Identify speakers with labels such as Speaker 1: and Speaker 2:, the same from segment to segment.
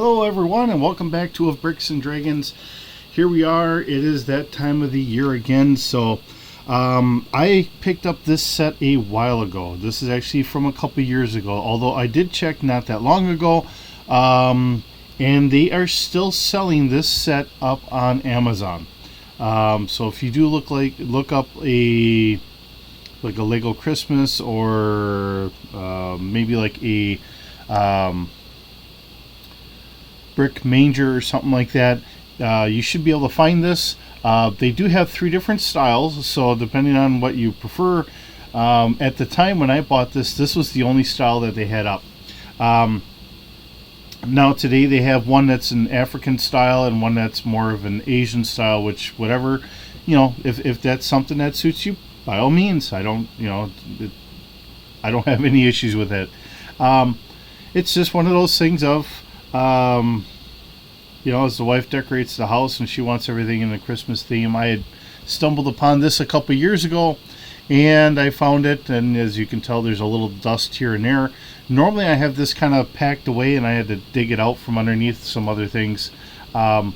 Speaker 1: Hello everyone and welcome back to Of Bricks and Dragons. Here we are. It is that time of the year again. So I picked up this set a while ago. This is actually from a couple years ago, although I did check not that long ago. And they are still selling this set up on Amazon. So if you do look up a Lego Christmas or maybe like a brick manger or something like that, you should be able to find this. They do have 3 different styles, so depending on what you prefer. At the time when I bought this was the only style that they had up. Now today they have one that's an African style and one that's more of an Asian style, which whatever, if that's something that suits you, by all means. I don't have any issues with it. It's just one of those things of as the wife decorates the house and she wants everything in the Christmas theme. I had stumbled upon this a couple years ago and I found it, and as you can tell there's a little dust here and there. Normally I have this kind of packed away and I had to dig it out from underneath some other things, as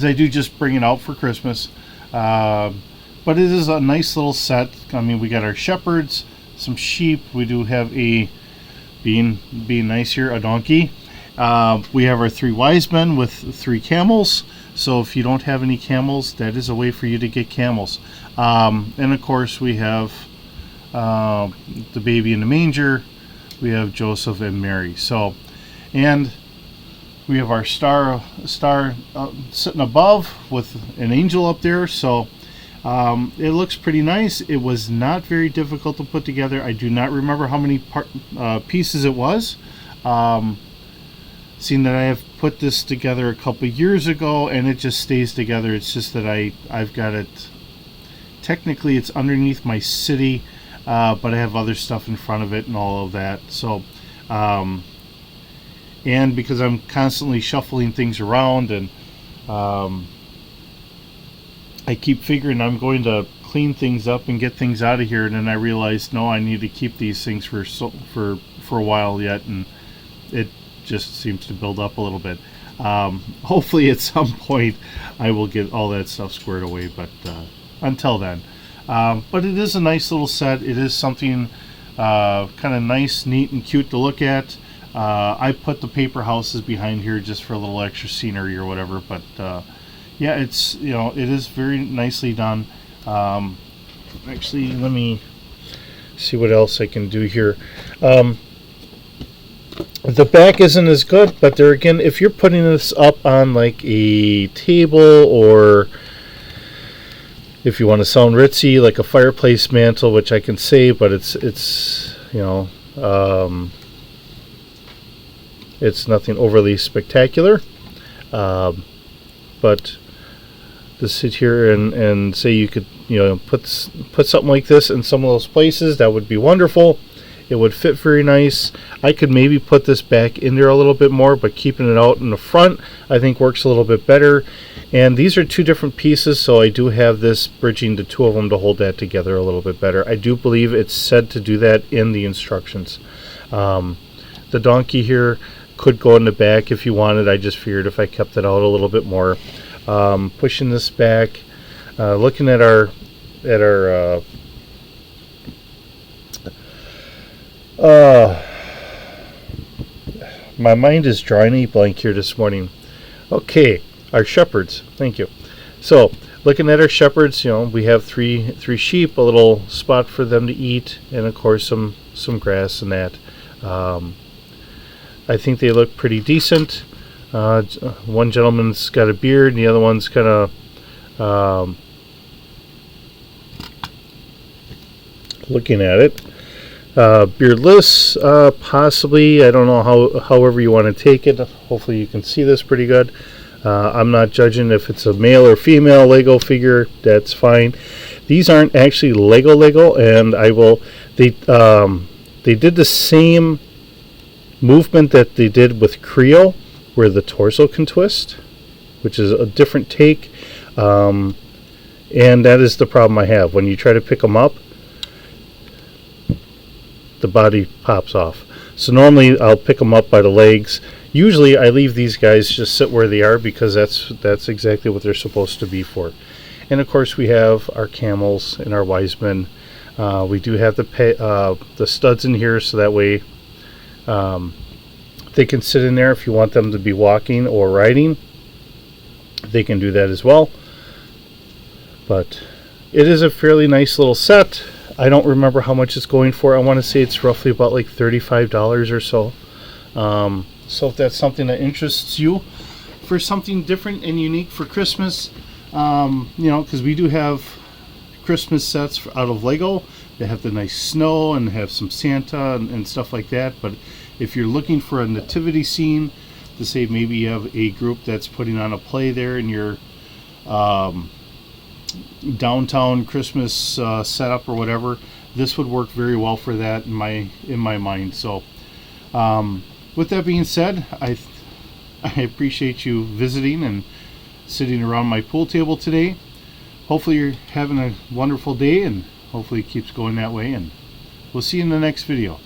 Speaker 1: I do just bring it out for Christmas. But it is a nice little set. I mean, we got our shepherds, some sheep, we do have a being nice here, a donkey. We have our 3 wise men with 3 camels. So if you don't have any camels, that is a way for you to get camels. And of course we have the baby in the manger. We have Joseph and Mary. So, and we have our star sitting above with an angel up there. So it looks pretty nice. It was not very difficult to put together. I do not remember how many pieces it was. Seeing that I have put this together a couple years ago and it just stays together. It's just that I've got it, technically it's underneath my city, but I have other stuff in front of it and all of that. So and because I'm constantly shuffling things around, and I keep figuring I'm going to clean things up and get things out of here, and then I realized, no, I need to keep these things for a while yet, and it just seems to build up a little bit. Hopefully at some point I will get all that stuff squared away, but until then. But it is a nice little set. It is something kind of nice, neat, and cute to look at. I put the paper houses behind here just for a little extra scenery or whatever, but yeah, it's it is very nicely done. Actually, let me see what else I can do here. The back isn't as good, but there again, if you're putting this up on like a table, or if you want to sound ritzy, like a fireplace mantle, which I can say, but it's it's nothing overly spectacular. But to sit here and say you could put something like this in some of those places, that would be wonderful. It would fit very nice. I could maybe put this back in there a little bit more, but keeping it out in the front I think works a little bit better. And these are 2 different pieces, so I do have this bridging the 2 of them to hold that together a little bit better. I do believe it's said to do that in the instructions. The donkey here could go in the back if you wanted. I just figured if I kept it out a little bit more. Pushing this back, looking at our my mind is drawing a blank here this morning. Okay, our shepherds. Thank you. So, looking at our shepherds, we have three sheep, a little spot for them to eat, and of course some grass and that. I think they look pretty decent. One gentleman's got a beard, and the other one's kind of looking at it. Beardless, possibly. I don't know however you want to take it. Hopefully you can see this pretty good. I'm not judging if it's a male or female Lego figure. That's fine. These aren't actually Lego, and they did the same movement that they did with Creo, where the torso can twist, which is a different take. And that is the problem I have. When you try to pick them up, the body pops off. So normally I'll pick them up by the legs. Usually I leave these guys just sit where they are because that's exactly what they're supposed to be for. And of course we have our camels and our wise men. We do have the studs in here, so that way they can sit in there. If you want them to be walking or riding, they can do that as well. But it is a fairly nice little set. I don't remember how much it's going for. I want to say it's roughly about like $35 or so. So if that's something that interests you for something different and unique for Christmas, you know, because we do have Christmas sets out of Lego. They have the nice snow and have some Santa and stuff like that. But if you're looking for a nativity scene, to say maybe you have a group that's putting on a play there in your downtown Christmas setup or whatever, this would work very well for that in my mind. So with that being said, I appreciate you visiting and sitting around my pool table today. Hopefully you're having a wonderful day, and hopefully it keeps going that way, and we'll see you in the next video.